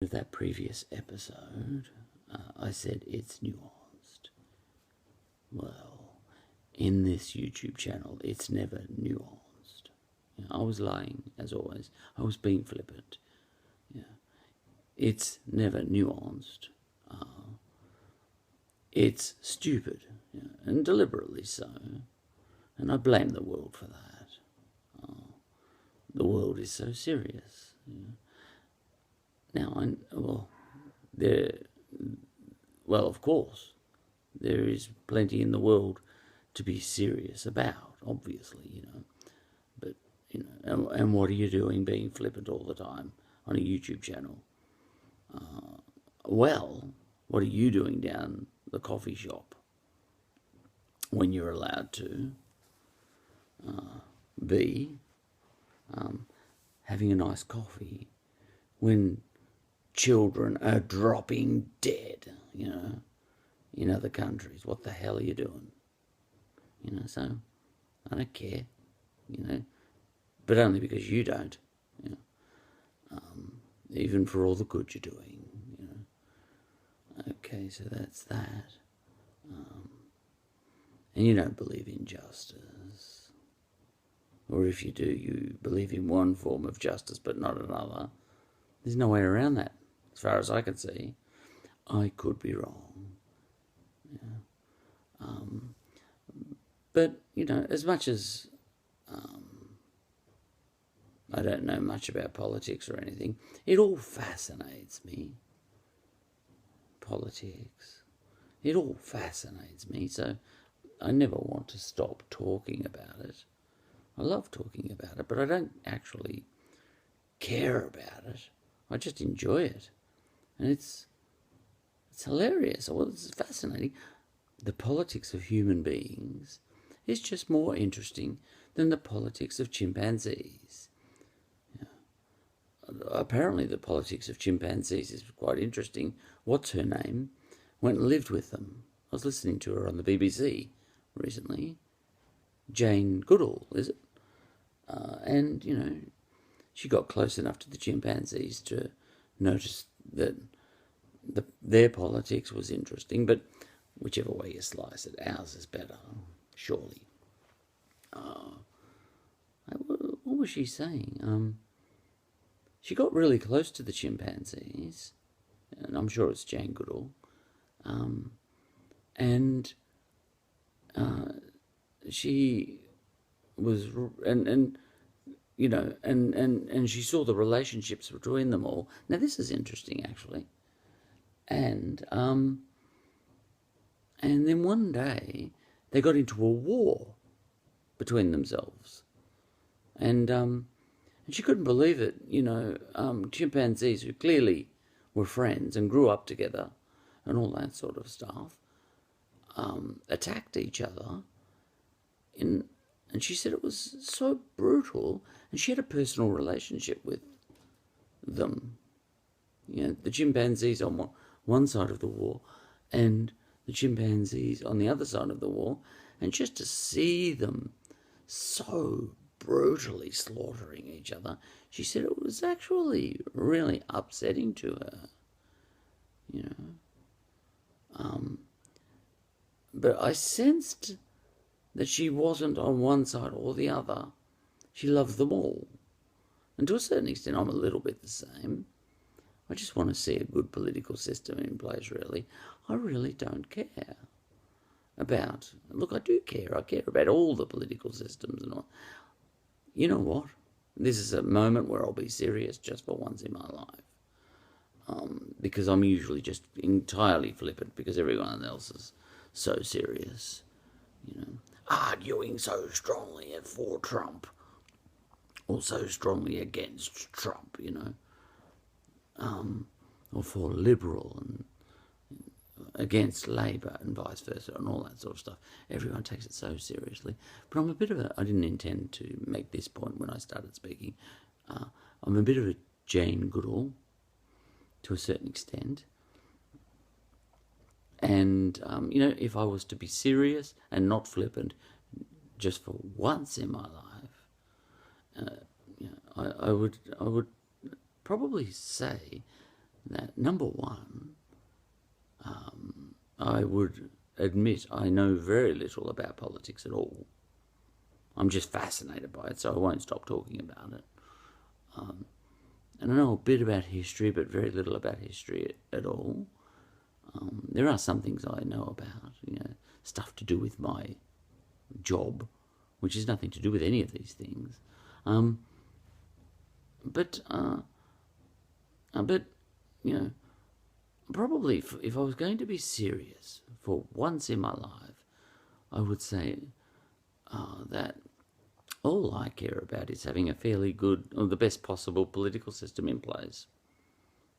Of that previous episode, I said it's nuanced. Well, in this YouTube channel, it's never nuanced. I was lying, as always. I was being flippant. It's never nuanced. It's stupid, and deliberately so. And I blame the world for that. The world is so serious. Now, of course, there is plenty in the world to be serious about, obviously, But, and what are you doing being flippant all the time on a YouTube channel? What are you doing down the coffee shop when you're allowed to be having a nice coffee when children are dropping dead, in other countries? What the hell are you doing? So I don't care, but only because you don't, even for all the good you're doing, Okay, so that's that. And you don't believe in justice. Or if you do, you believe in one form of justice but not another. There's no way around that, as far as I can see. I could be wrong. But, as much as I don't know much about politics or anything, it all fascinates me. Politics. It all fascinates me, so I never want to stop talking about it. I love talking about it, but I don't actually care about it. I just enjoy it. And it's hilarious. Well, it's fascinating. The politics of human beings is just more interesting than the politics of chimpanzees. Apparently the politics of chimpanzees is quite interesting. What's her name? Went and lived with them. I was listening to her on the BBC recently. Jane Goodall, is it? And, she got close enough to the chimpanzees to notice that their politics was interesting, but whichever way you slice it, ours is better, surely. What was she saying? She got really close to the chimpanzees, and I'm sure it's Jane Goodall, and she was, and she saw the relationships between them all. Now this is interesting, actually, and then one day they got into a war between themselves, and she couldn't believe it. Chimpanzees who clearly were friends and grew up together and all that sort of stuff, attacked each other. And she said it was so brutal, and she had a personal relationship with them. The chimpanzees on one side of the war and the chimpanzees on the other side of the war, and just to see them so brutally slaughtering each other, she said it was actually really upsetting to her, But I sensed that she wasn't on one side or the other. She loved them all. And to a certain extent, I'm a little bit the same. I just want to see a good political system in place, really. I really don't care about... Look, I do care. I care about all the political systems and all. You know what? This is a moment where I'll be serious just for once in my life. Because I'm usually just entirely flippant because everyone else is so serious. Arguing so strongly for Trump or so strongly against Trump, or for Liberal and against Labor and vice versa and all that sort of stuff. Everyone takes it so seriously. But I'm a bit of a... I didn't intend to make this point when I started speaking. I'm a bit of a Jane Goodall to a certain extent. And, if I was to be serious and not flippant just for once in my life, I would probably say number one, I would admit I know very little about politics at all. I'm just fascinated by it, so I won't stop talking about it. And I know a bit about history, but very little about history at all. There are some things I know about, stuff to do with my job, which has nothing to do with any of these things. But probably if I was going to be serious for once in my life, I would say that all I care about is having a fairly good, or the best possible political system in place,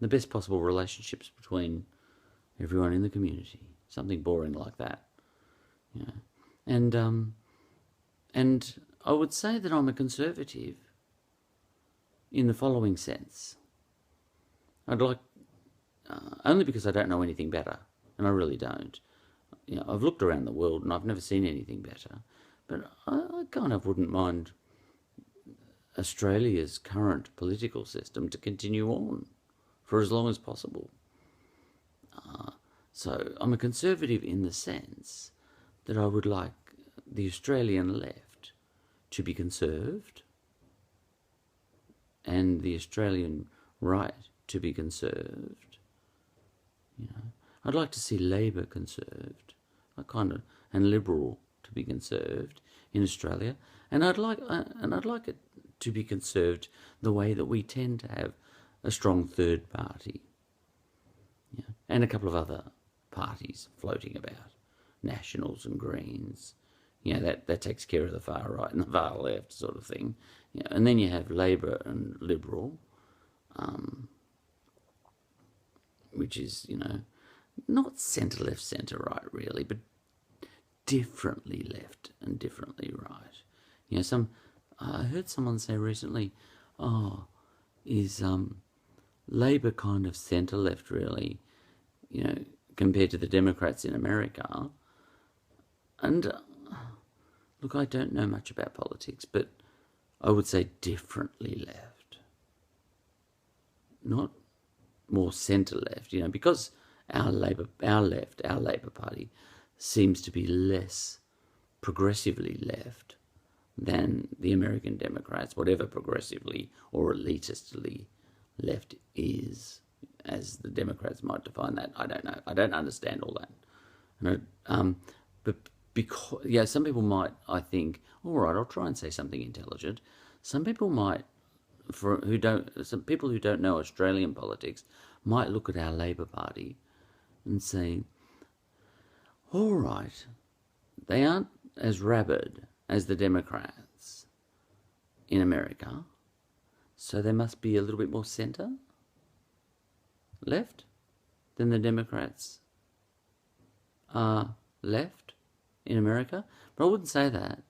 the best possible relationships between everyone in the community, something boring like that. And I would say that I'm a conservative in the following sense. I'd like, only because I don't know anything better, and I really don't. I've looked around the world and I've never seen anything better, but I kind of wouldn't mind Australia's current political system to continue on for as long as possible. So I'm a conservative in the sense that I would like the Australian left to be conserved and the Australian right to be conserved. I'd like to see Labor conserved, and Liberal to be conserved in Australia, and I'd like it to be conserved the way that we tend to have a strong third party, and a couple of other parties floating about, Nationals and Greens. That takes care of the far right and the far left sort of thing. And then you have Labor and Liberal, which is, not centre-left, centre-right really, but differently left and differently right. I heard someone say recently, is Labor kind of centre-left really, compared to the Democrats in America? And look, I don't know much about politics, but I would say differently left, not more centre-left, because our Labor Party seems to be less progressively left than the American Democrats, whatever progressively or elitistly left is, as the Democrats might define that. I don't know. I don't understand all that. But because, some people might, I think, all right, I'll try and say something intelligent. Some people might, some people who don't know Australian politics might look at our Labor Party and say, all right, they aren't as rabid as the Democrats in America, so they must be a little bit more centre left than the Democrats are left in America. But I wouldn't say that.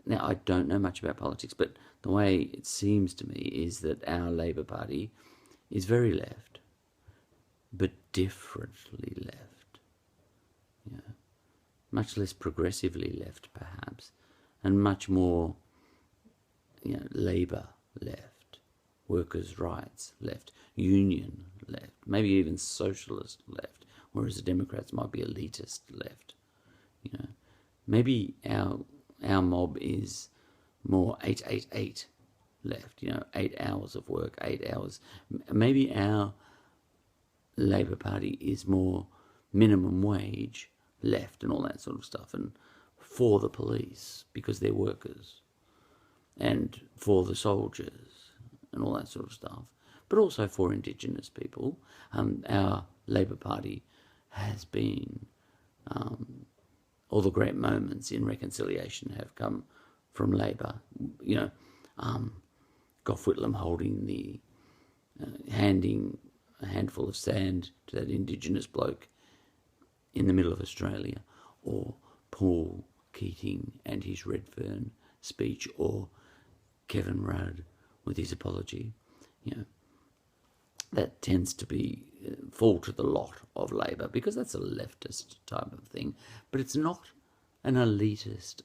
Now, I don't know much about politics, but the way it seems to me is that our Labor Party is very left, but differently left. Much less progressively left, perhaps, and much more, Labor left, workers' rights left, union left, maybe even socialist left, whereas the Democrats might be elitist left. Maybe our mob is more 888 left, 8 hours of work, 8 hours. Maybe our Labor Party is more minimum wage left and all that sort of stuff, and for the police because they're workers, and for the soldiers and all that sort of stuff, but also for Indigenous people. Our Labor Party has been, all the great moments in reconciliation have come from Labor. Gough Whitlam handing a handful of sand to that Indigenous bloke in the middle of Australia, or Paul Keating and his Redfern speech, or Kevin Rudd with his apology. That tends to be fall to the lot of Labor, because that's a leftist type of thing, but it's not an elitist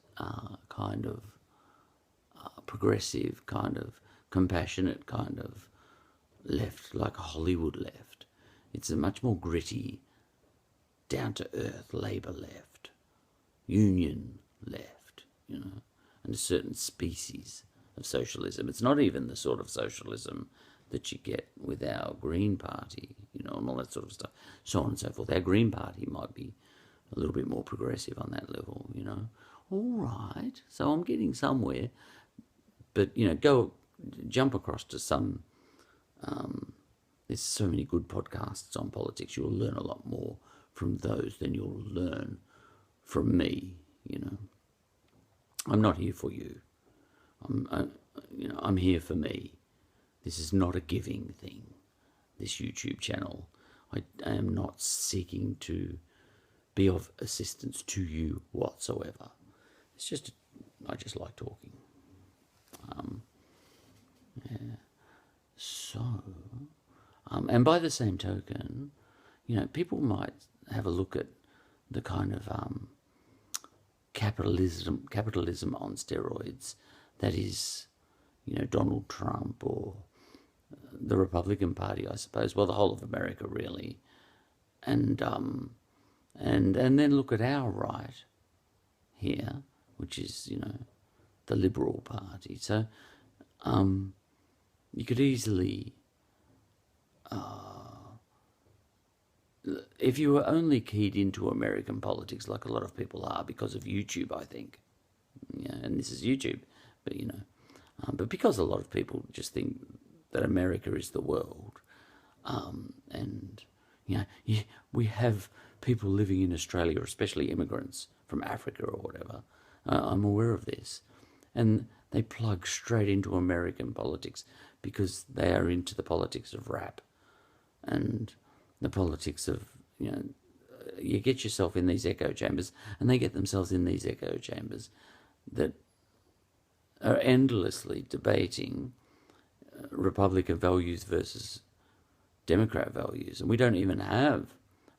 kind of progressive, kind of compassionate kind of left, like a Hollywood left. It's a much more gritty, down-to-earth Labour left, union left, and a certain species of socialism. It's not even the sort of socialism that you get with our Green Party, and all that sort of stuff, so on and so forth. Our Green Party might be a little bit more progressive on that level, All right, so I'm getting somewhere, but, jump across to some, there's so many good podcasts on politics. You'll learn a lot more from those than you'll learn from me, I'm not here for you. I'm here for me. This is not a giving thing, this YouTube channel. I am not seeking to be of assistance to you whatsoever. It's just, I just like talking. And by the same token, people might have a look at the kind of capitalism on steroids that is, Donald Trump or the Republican Party, I suppose. Well, the whole of America, really, and then look at our right here, which is, the Liberal Party. So, you could easily, if you were only keyed into American politics, like a lot of people are because of YouTube, I think, and this is YouTube, but but because a lot of people just think that America is the world, and we have people living in Australia, especially immigrants from Africa or whatever. I'm aware of this, and they plug straight into American politics because they are into the politics of rap and the politics of, you get yourself in these echo chambers, and they get themselves in these echo chambers that are endlessly debating Republican values versus Democrat values. And we don't even have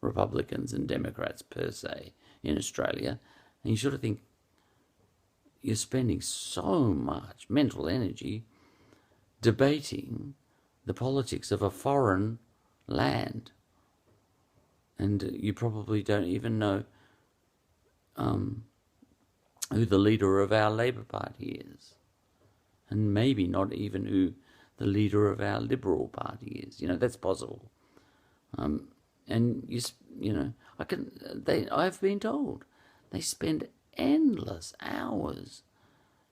Republicans and Democrats per se in Australia. And you sort of think you're spending so much mental energy debating the politics of a foreign land. And you probably don't even know who the leader of our Labour Party is. And maybe not even who the leader of our Liberal Party is. That's possible. And I've been told they spend endless hours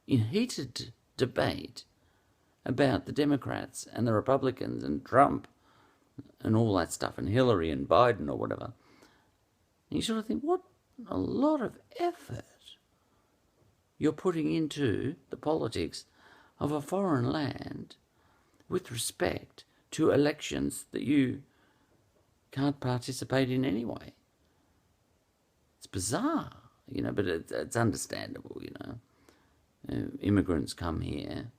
in heated debate about the Democrats and the Republicans and Trump and all that stuff, and Hillary and Biden or whatever. And you sort of think, what a lot of effort you're putting into the politics of a foreign land with respect to elections that you can't participate in anyway. It's bizarre, but it's understandable, Immigrants come here,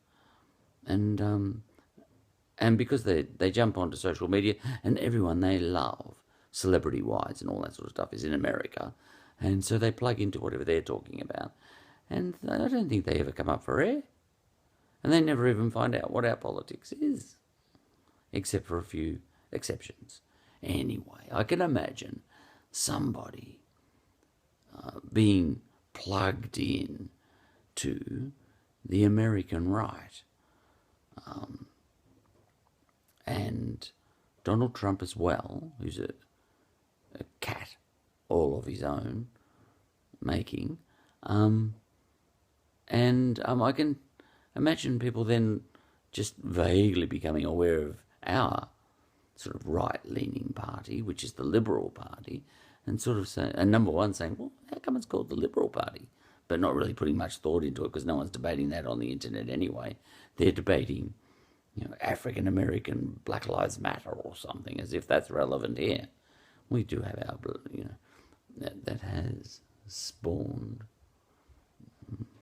and because they jump onto social media, and everyone they love, celebrity-wise and all that sort of stuff, is in America, and so they plug into whatever they're talking about, and I don't think they ever come up for air, and they never even find out what our politics is, except for a few exceptions. Anyway, I can imagine somebody being plugged in to the American right, and Donald Trump as well, who's a cat all of his own making, and I can imagine people then just vaguely becoming aware of our sort of right-leaning party, which is the Liberal Party, and sort of saying, and number one saying, well, how come it's called the Liberal Party? But not really putting much thought into it because no one's debating that on the internet anyway. They're debating, African American Black Lives Matter or something, as if that's relevant here. We do have our, that has spawned